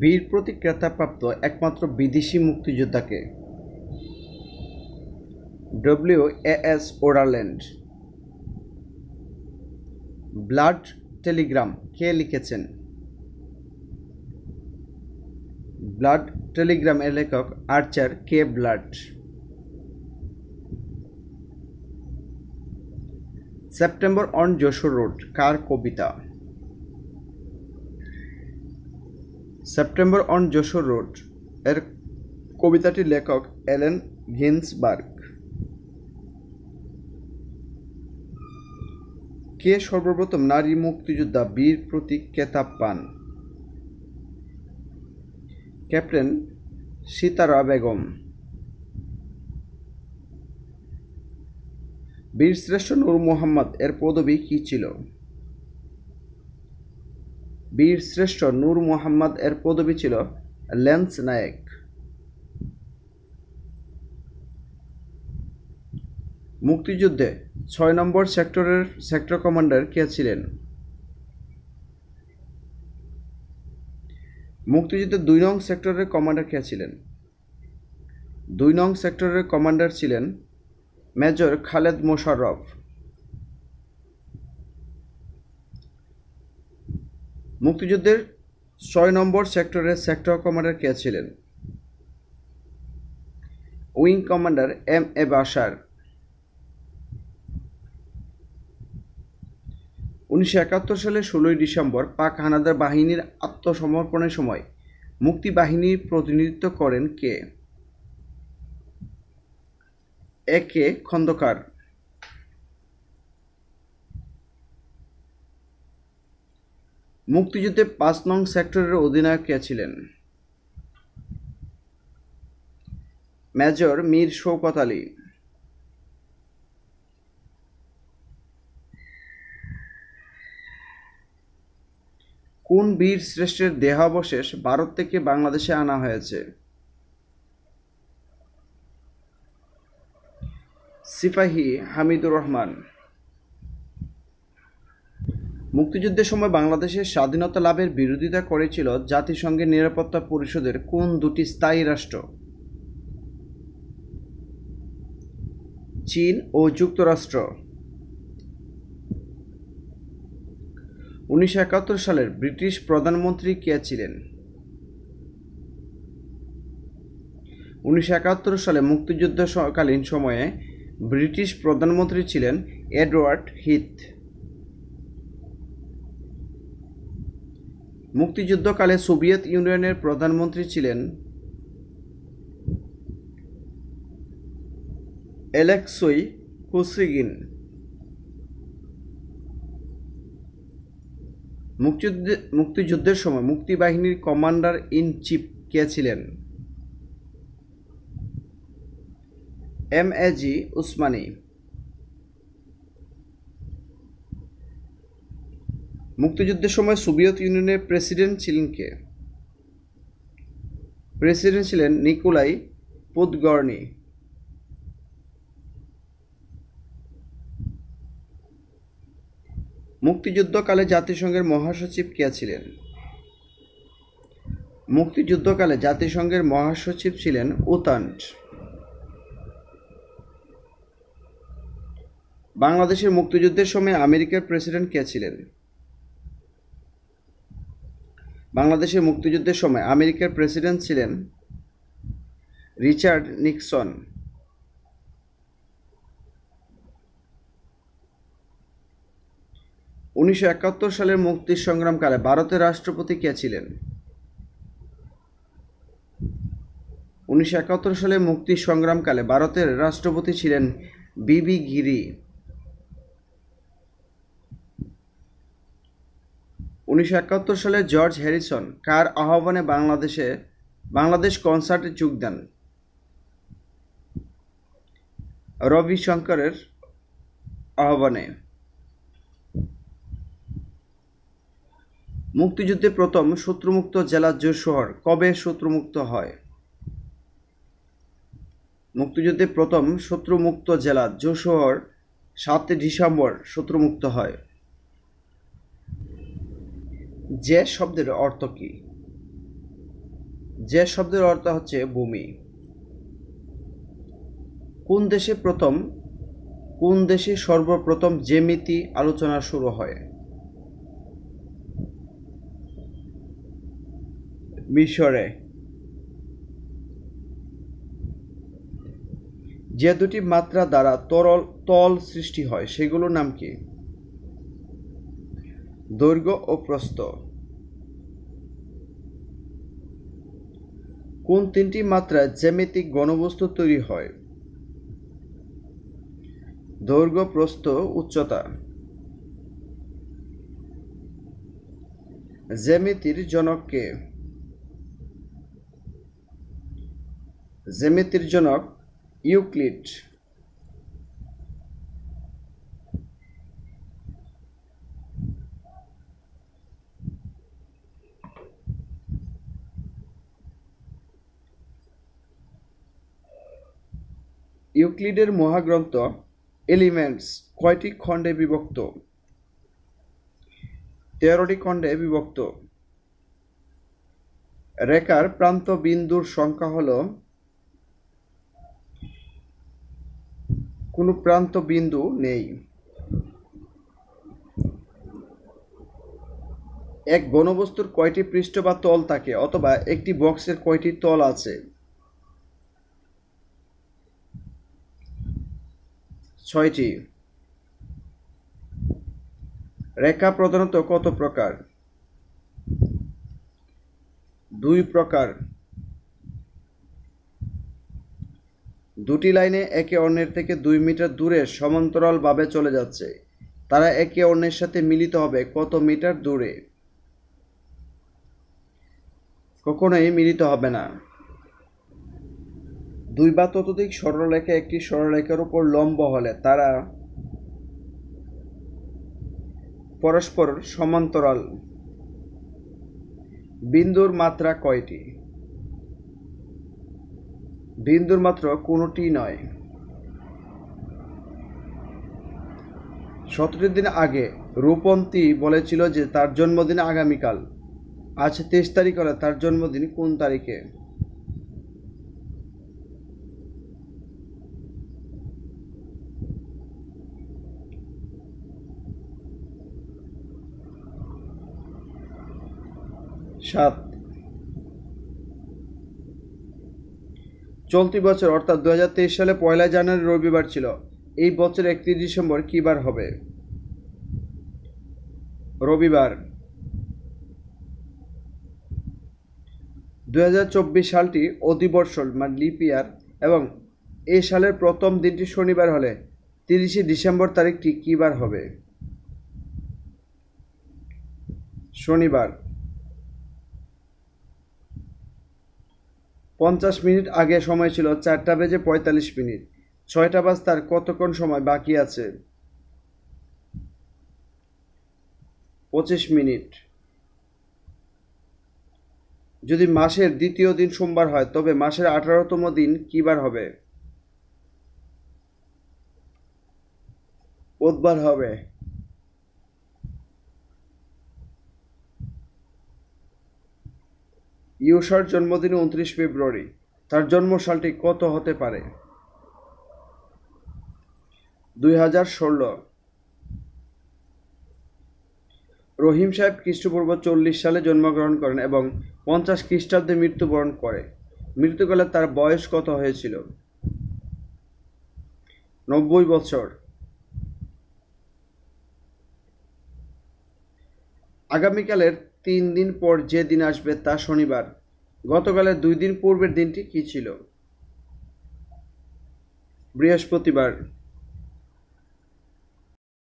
বীর প্রতীক খেতাবপ্রাপ্ত একমাত্র বিদেশি মুক্তিযোদ্ধাকে? ডব্লিউ.এ.এস. ওডারল্যান্ড। ব্লাড টেলিগ্রাম কে লিখেছেন? ব্লাড টেলিগ্রাম এর লেখক আর্চার কে blood. September on Jessore road কার কবিতা? সেপ্টেম্বর অন যশোর রোড এর কবিতাটির লেখক এলেন গিন্সবার্গ। কে সর্বপ্রথম নারী মুক্তিযোদ্ধা বীর প্রতীক খেতাব পান? ক্যাপ্টেন সিতারা বেগম। বীরশ্রেষ্ঠ নূর মোহাম্মদ এর পদবি কি ছিল? বীরশ্রেষ্ঠ নূর মোহাম্মদ এর পদবি ছিল ল্যান্স নায়েক। মুক্তিযুদ্ধে ৬ নম্বর সেক্টরের সেক্টর কমান্ডার কে ছিলেন? মুক্তিযুদ্ধে ২ নং সেক্টরের কমান্ডার কে ছিলেন? ২ নং সেক্টরের কমান্ডার ছিলেন মেজর খালেদ মোশাররফ। মুক্তিযুদ্ধের ৬ নম্বর সেক্টরের সেক্টর কমান্ডার কে ছিলেন? Wing commander M A Bashar. ১৯৭১ সালের ১৬ ডিসেম্বর পাক হানাদার বাহিনীর আত্মসমর্পণের সময় মুক্তিবাহিনীর প্রতিনিধিত্ব করেন কে? এ কে খন্দকার। মুক্তিযুদ্ধে ৫ নং সেক্টরের অধিনায়ক কে ছিলেন? মেজর মীর শওকত আলী। কোন বীর শ্রেষ্ঠের দেহাবশেষ ভারত থেকে বাংলাদেশে আনা হয়েছে? সিপাহী হামিদুর রহমান। মুক্তিযুদ্ধের সময় বাংলাদেশের স্বাধীনতা লাভের বিরোধিতা করেছিল জাতিসংঘের নিরাপত্তা পরিষদের কোন দুটি স্থায়ী রাষ্ট্র? চীন ও যুক্তরাষ্ট্র। ১৯৭১ সালের ব্রিটিশ প্রধানমন্ত্রী কে ছিলেন? ১৯৭১ সালে মুক্তিযুদ্ধকালীন সময়ে ব্রিটিশ প্রধানমন্ত্রী ছিলেন এডওয়ার্ড হিথ। মুক্তিযুদ্ধকালে সোভিয়েত ইউনিয়নের প্রধানমন্ত্রী ছিলেন অ্যালেক্সই কোসিগিন। মুক্তিযুদ্ধের সময় মুক্তিবাহিনীর কমান্ডার ইন চিফ কে ছিলেন? এম এ জি উসমানী। মুক্তিযুদ্ধের সময় সোভিয়েত ইউনিয়নের প্রেসিডেন্ট ছিলেন কে? প্রেসিডেন্ট ছিলেন নিকোলাই পোদগর্নি। মুক্তিযুদ্ধকালে জাতিসংঘের মহাসচিব কে ছিলেন? মুক্তিযুদ্ধকালে জাতিসংঘের মহাসচিব ছিলেন উতান্ট। বাংলাদেশের মুক্তিযুদ্ধের সময় আমেরিকার প্রেসিডেন্ট কে ছিলেন? বাংলাদেশের মুক্তিযুদ্ধের সময় আমেরিকার প্রেসিডেন্ট ছিলেন রিচার্ড নিক্সন। ১৯৭১ সালের মুক্তি সংগ্রামকালে ভারতের রাষ্ট্রপতি কে ছিলেন? ১৯৭১ সালের মুক্তি সংগ্রামকালে ভারতের রাষ্ট্রপতি ছিলেন বিবি গিরি। ১৯৭১ সালে জর্জ হ্যারিসন কার আহ্বানে বাংলাদেশ কনসার্টে যোগ দেন? রবি শঙ্করের আহ্বানে। মুক্তিযুদ্ধে প্রথম শত্রুমুক্ত জেলা যশোর কবে শত্রুমুক্ত হয়? মুক্তিযুদ্ধে প্রথম শত্রুমুক্ত জেলা যশোর ৭ ডিসেম্বর শত্রুমুক্ত হয়। যে শব্দের অর্থ কী? যে শব্দের অর্থ হচ্ছে ভূমি। কোন দেশে সর্বপ্রথম জ্যামিতি আলোচনা শুরু হয়? মিশরে। যে দুটি মাত্রা দ্বারা তল সৃষ্টি হয় সেগুলোর নাম কি? দৈর্ঘ্য ও প্রস্থ। কোন তিনটি মাত্রায় জ্যামিতিক ঘনবস্তু তৈরি হয়? দৈর্ঘ্য, প্রস্থ, উচ্চতা। জ্যামিতির জনক কে? জ্যামিতির জনক ইউক্লিড। ইউক্লিডের মহাগ্রন্থ এলিমেন্টস কয়টি খণ্ডে বিভক্ত? 13টি খণ্ডে বিভক্ত। রেখার প্রান্ত বিন্দুর সংখ্যা হল? কোনো প্রান্ত বিন্দু নেই। এক ঘনবস্তুর কয়টি পৃষ্ঠ বা তল থাকে, অথবা একটি বক্সের কয়টি তল আছে? 6টি। রেখা প্রধানত কত প্রকার? 2 প্রকার। দুটি লাইনে একে অন্যের থেকে 2 মিটার দূরে সমান্তরালভাবে চলে যাচ্ছে, তারা একে অন্যের সাথে মিলিত হবে কত মিটার দূরে? কখনোই মিলিত হবে না। 2 বা ততোধিক সরলরেখা একটি সরলরেখার উপর লম্ব হলে তারা পরস্পর সমান্তরাল। বিন্দুর মাত্রা কয়টি? বিন্দুর মাত্রা কোনটি নয়। 17 দিন আগে রূপন্তী বলেছিল যে তার জন্মদিন আগামীকাল। আজ 23 তারিখ হলে তার জন্মদিন কোন তারিখে? 7। চলতি বছর অর্থাৎ 2023 সালে 1 জানুয়ারি রবিবার ছিল। এই বছর 31 ডিসেম্বর কি বার হবে? রবিবার। 2024 সালটি অধিবর্ষ লিপ ইয়ার এবং এই সালের প্রথম দিনটি শনিবার হলে 30 ডিসেম্বর তারিখটি কি বার হবে? শনিবার। 50 মিনিট আগে সময় ছিল 4টা বেজে 45 মিনিট। 6টা বাজতে আর কতক্ষণ সময় বাকি আছে? 25 মিনিট। যদি মাসের দ্বিতীয় দিন সোমবার হয় তবে মাসের 18তম দিন কি বার হবে? বুধবার হবে। ইউসার জন্মদিন 29 ফেব্রুয়ারি। তার জন্মসালটি কত হতে পারে? 2016। রহিম সাহেব খ্রিস্টপূর্ব 40 সালে জন্মগ্রহণ করেন এবং 50 খ্রিস্টাব্দে মৃত্যুবরণ করে। মৃত্যুকালে তার বয়স কত হয়েছিল? 90 বছর। আগামীকালের 3 দিন পর যে দিন আসবে তা শনিবার। গতকালের 2 দিন পূর্বের দিনটি কি ছিল? বৃহস্পতিবার।